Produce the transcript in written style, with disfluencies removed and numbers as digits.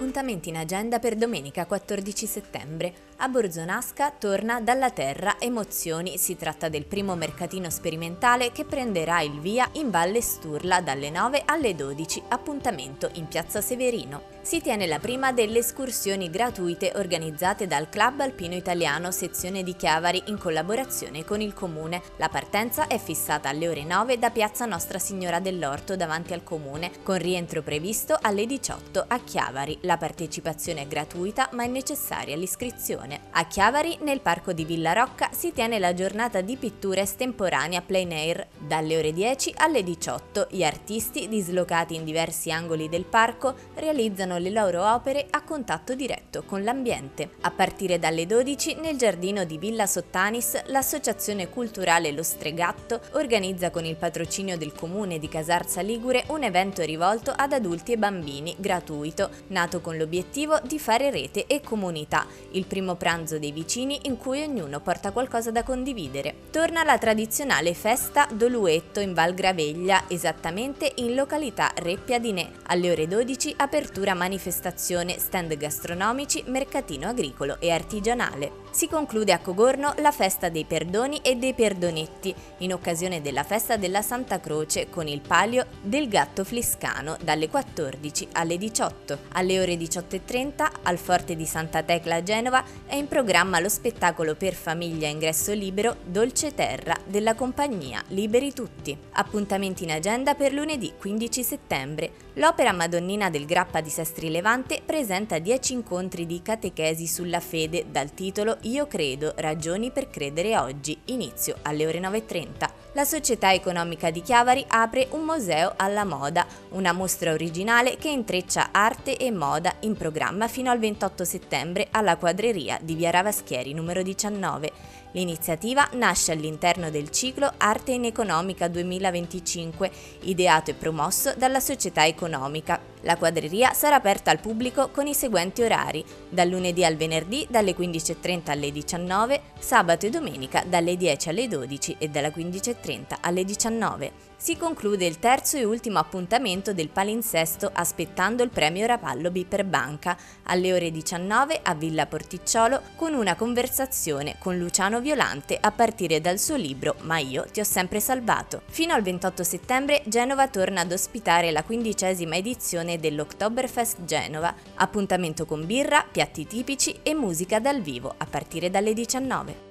Appuntamenti in agenda per domenica 14 settembre. A Borzonasca torna Dalla Terra Emozioni. Si tratta del primo mercatino sperimentale che prenderà il via in Valle Sturla dalle 9 alle 12, appuntamento in Piazza Severino. Si tiene la prima delle escursioni gratuite organizzate dal Club Alpino Italiano sezione di Chiavari in collaborazione con il Comune. La partenza è fissata alle ore 9 da Piazza Nostra Signora dell'Orto davanti al Comune, con rientro previsto alle 18 a Chiavari. La partecipazione è gratuita ma è necessaria l'iscrizione. A Chiavari, nel parco di Villa Rocca, si tiene la giornata di pittura estemporanea plein air. Dalle ore 10 alle 18 gli artisti, dislocati in diversi angoli del parco, realizzano le loro opere a contatto diretto con l'ambiente. A partire dalle 12, nel giardino di Villa Sottanis, l'associazione culturale Lo Stregatto organizza con il patrocinio del comune di Casarza Ligure un evento rivolto ad adulti e bambini, gratuito, nato con l'obiettivo di fare rete e comunità. Il primo pranzo dei vicini in cui ognuno porta qualcosa da condividere. Torna la tradizionale festa Doluetto in Val Graveglia, esattamente in località Reppia di Ne. Alle ore 12 apertura manifestazione, stand gastronomici, mercatino agricolo e artigianale. Si conclude a Cogorno la festa dei perdoni e dei perdonetti, in occasione della festa della Santa Croce con il palio del gatto fliscano dalle 14 alle 18. Alle ore 18:30 al Forte di Santa Tecla a Genova è in programma lo spettacolo per famiglia a ingresso libero Dolce Terra della compagnia Liberi Tutti. Appuntamenti in agenda per lunedì 15 settembre. L'Opera Madonnina del Grappa di Sestri Levante presenta 10 incontri di catechesi sulla fede dal titolo Io credo, ragioni per credere oggi, inizio alle ore 9:30. La Società Economica di Chiavari apre un museo alla moda, una mostra originale che intreccia arte e moda in programma fino al 28 settembre alla quadreria di Via Ravaschieri numero 19. L'iniziativa nasce all'interno del ciclo Arte in Economica 2025, ideato e promosso dalla Società Economica. La quadreria sarà aperta al pubblico con i seguenti orari: dal lunedì al venerdì dalle 15:30 alle 19, sabato e domenica dalle 10 alle 12 e dalla 15:30 alle 19. Si conclude il terzo e ultimo appuntamento del palinsesto aspettando il premio Rapallo Biper Banca alle ore 19 a Villa Porticciolo con una conversazione con Luciano Violante a partire dal suo libro Ma io ti ho sempre salvato. Fino al 28 settembre Genova torna ad ospitare la 15ª edizione dell'Oktoberfest Genova, appuntamento con birra, piatti tipici e musica dal vivo a partire dalle 19.